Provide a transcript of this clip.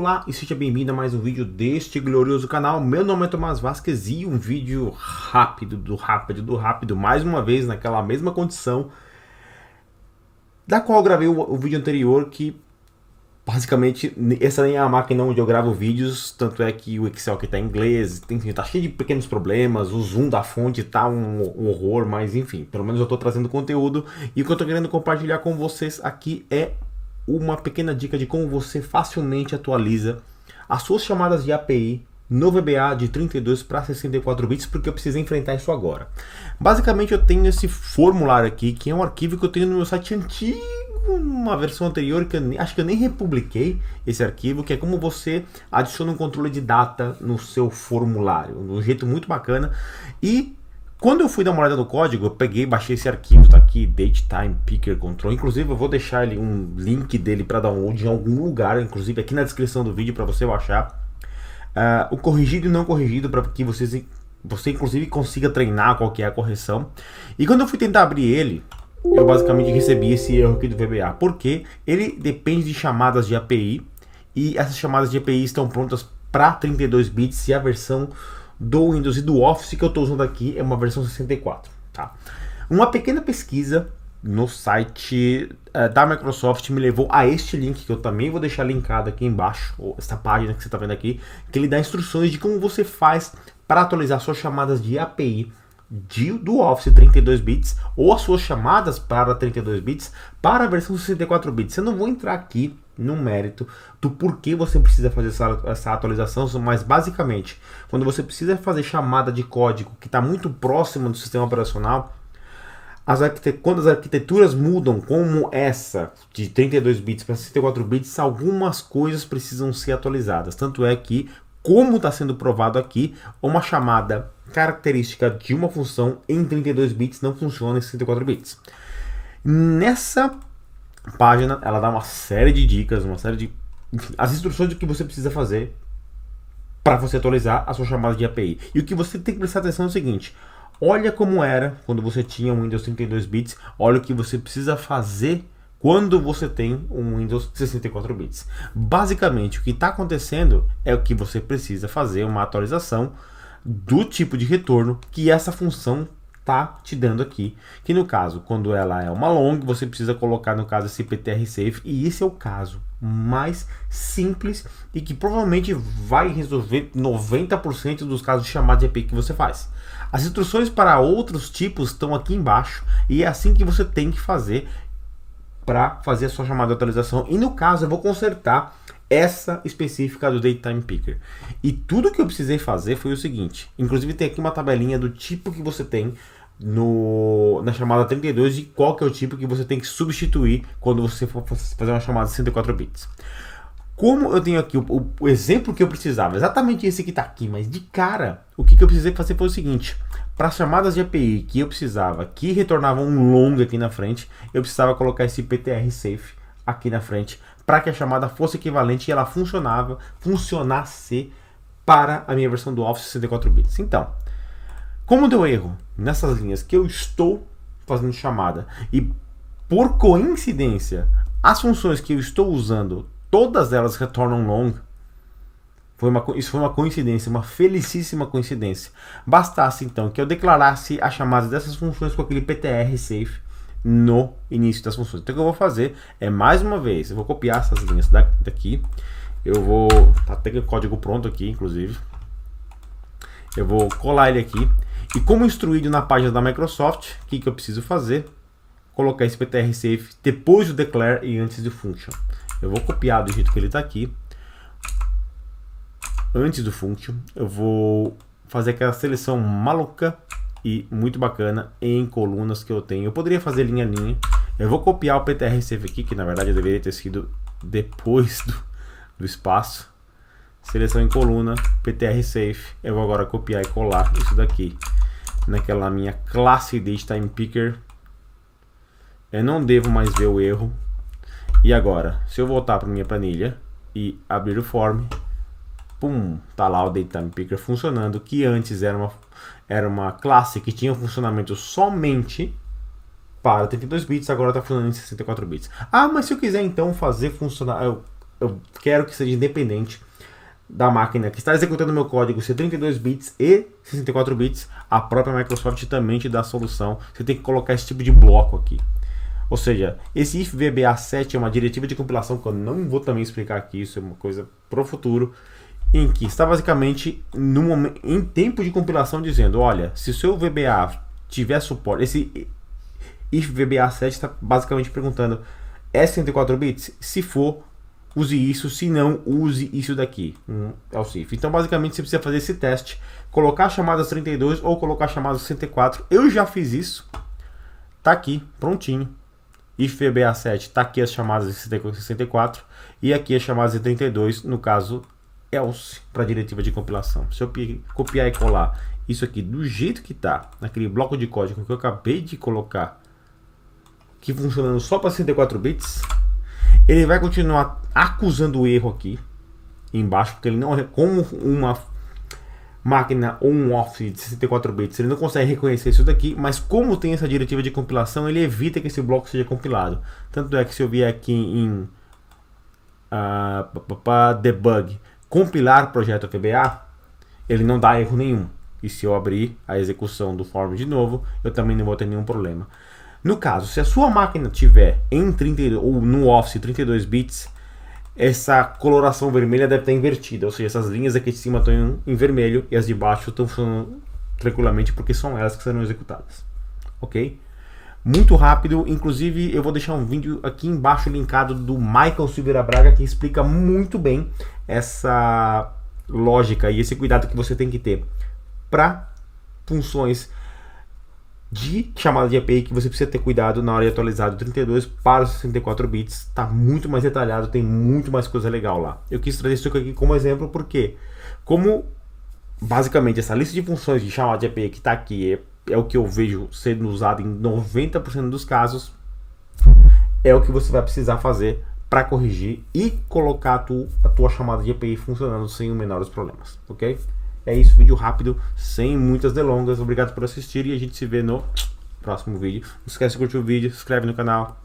Olá e seja bem-vindo a mais um vídeo deste glorioso canal. Meu nome é Tomás Vasquez e um vídeo rápido, mais uma vez naquela mesma condição da qual eu gravei o vídeo anterior, que basicamente essa nem é a máquina onde eu gravo vídeos, tanto é que o Excel aqui tá em inglês, enfim, tá cheio de pequenos problemas, o zoom da fonte tá um horror, mas enfim, pelo menos eu tô trazendo conteúdo e o que eu tô querendo compartilhar com vocês aqui é uma pequena dica de como você facilmente atualiza as suas chamadas de API no VBA de 32 para 64 bits, porque eu precisei enfrentar isso agora. Basicamente eu tenho esse formulário aqui, que é um arquivo que eu tenho no meu site antigo, numa versão anterior, que acho que eu nem republiquei esse arquivo, que é como você adiciona um controle de data no seu formulário, de um jeito muito bacana. E quando eu fui dar uma olhada no código, eu peguei, baixei esse arquivo, tá aqui, Datetime Picker Control. Inclusive eu vou deixar ali um link dele para download em algum lugar, inclusive aqui na descrição do vídeo para você baixar. O corrigido e não corrigido, para que você inclusive consiga treinar qual que é a correção. E quando eu fui tentar abrir ele, eu basicamente recebi esse erro aqui do VBA, porque ele depende de chamadas de API, e essas chamadas de API estão prontas para 32 bits, e a versão do Windows e do Office que eu estou usando aqui é uma versão 64, tá? Uma pequena pesquisa no site da Microsoft me levou a este link, que eu também vou deixar linkado aqui embaixo, essa página que você está vendo aqui, que ele dá instruções de como você faz para atualizar suas chamadas de API do Office 32 bits ou as suas chamadas para 32 bits para a versão 64 bits. Eu não vou entrar aqui no mérito do porquê você precisa fazer essa atualização, mas basicamente, quando você precisa fazer chamada de código que está muito próximo do sistema operacional, quando as arquiteturas mudam, como essa de 32 bits para 64 bits, algumas coisas precisam ser atualizadas. Tanto é que, como está sendo provado aqui, uma chamada característica de uma função em 32 bits não funciona em 64 bits. Nessa página, ela dá uma série de dicas, as instruções do que você precisa fazer para você atualizar a sua chamada de API. E o que você tem que prestar atenção é o seguinte: olha como era quando você tinha um Windows 32 bits, olha o que você precisa fazer quando você tem um Windows 64 bits. Basicamente, o que está acontecendo é o que você precisa fazer uma atualização do tipo de retorno que essa função tá te dando aqui, que no caso, quando ela é uma long, você precisa colocar no caso esse ptrsafe, e esse é o caso mais simples e que provavelmente vai resolver 90% dos casos de chamada de API que você faz. As instruções para outros tipos estão aqui embaixo e é assim que você tem que fazer para fazer a sua chamada de atualização. E no caso eu vou consertar essa específica do Datetime Picker. E tudo que eu precisei fazer foi o seguinte, inclusive tem aqui uma tabelinha do tipo que você tem na chamada 32 e qual que é o tipo que você tem que substituir quando você for fazer uma chamada de 64 bits. Como eu tenho aqui o exemplo que eu precisava, exatamente esse que está aqui, mas de cara, o que eu precisei fazer foi o seguinte: para as chamadas de API que eu precisava, que retornavam um long aqui na frente, eu precisava colocar esse ptrsafe aqui na frente, para que a chamada fosse equivalente e ela funcionasse para a minha versão do Office 64 bits. Então, como deu erro nessas linhas que eu estou fazendo chamada, e por coincidência, as funções que eu estou usando, todas elas retornam long, isso foi uma coincidência, uma felicíssima coincidência. Bastasse então que eu declarasse as chamadas dessas funções com aquele ptrsafe no início das funções. Então o que eu vou fazer é, mais uma vez, eu vou copiar essas linhas daqui, tá até com o código pronto aqui, inclusive, eu vou colar ele aqui, e como instruído na página da Microsoft, o que eu preciso fazer? Colocar esse ptrsafe depois do declare e antes do function. Eu vou copiar do jeito que ele está aqui, antes do function, eu vou fazer aquela seleção maluca e muito bacana em colunas que eu tenho. Eu poderia fazer linha a linha. Eu vou copiar o ptrsafe aqui, que na verdade deveria ter sido depois do espaço. Seleção em coluna, ptrsafe. Eu vou agora copiar e colar isso daqui naquela minha classe Datetime Picker. Eu não devo mais ver o erro. E agora, se eu voltar para minha planilha e abrir o form, pum, tá lá o Datetime Picker funcionando, que antes era uma classe que tinha funcionamento somente para 32 bits, agora está funcionando em 64 bits. Ah, mas se eu quiser então fazer funcionar, eu eu quero que seja independente da máquina que está executando meu código, ser 32 bits e 64 bits, a própria Microsoft também te dá a solução. Você tem que colocar esse tipo de bloco aqui. Ou seja, esse if VBA7 é uma diretiva de compilação que eu não vou também explicar aqui, isso é uma coisa para o futuro, em que está basicamente no momento, em tempo de compilação dizendo, olha, se o seu VBA tiver suporte, esse if VBA7 está basicamente perguntando, é 64 bits? Se for, use isso, se não, use isso daqui, é o if. Então basicamente você precisa fazer esse teste, colocar chamadas 32 ou colocar chamadas 64, eu já fiz isso, tá aqui, prontinho. If VBA7, tá aqui as chamadas de 64 e aqui as chamadas de 32, no caso else, para a diretiva de compilação. Se eu copiar e colar isso aqui do jeito que tá, naquele bloco de código que eu acabei de colocar, que funcionando só para 64 bits, ele vai continuar acusando o erro aqui embaixo, porque ele não é como uma máquina on-off de 64 bits, ele não consegue reconhecer isso daqui, mas como tem essa diretiva de compilação, ele evita que esse bloco seja compilado. Tanto é que se eu vier aqui em debug, compilar projeto VBA, ele não dá erro nenhum. E se eu abrir a execução do form de novo, eu também não vou ter nenhum problema. No caso, se a sua máquina tiver em 30 ou no Office 32 bits, essa coloração vermelha deve estar invertida, ou seja, essas linhas aqui de cima estão em vermelho e as de baixo estão funcionando tranquilamente porque são elas que serão executadas, ok? Muito rápido, inclusive eu vou deixar um vídeo aqui embaixo linkado do Michael Silveira Braga que explica muito bem essa lógica e esse cuidado que você tem que ter para funções de chamada de API que você precisa ter cuidado na hora de atualizar do 32 para os 64 bits. Está muito mais detalhado, tem muito mais coisa legal lá. Eu quis trazer isso aqui como exemplo porque, como basicamente essa lista de funções de chamada de API que está aqui é o que eu vejo sendo usado em 90% dos casos, é o que você vai precisar fazer para corrigir e colocar a tua chamada de API funcionando sem os menores problemas, ok? É isso, vídeo rápido, sem muitas delongas. Obrigado por assistir e a gente se vê no próximo vídeo. Não esquece de curtir o vídeo, se inscreve no canal.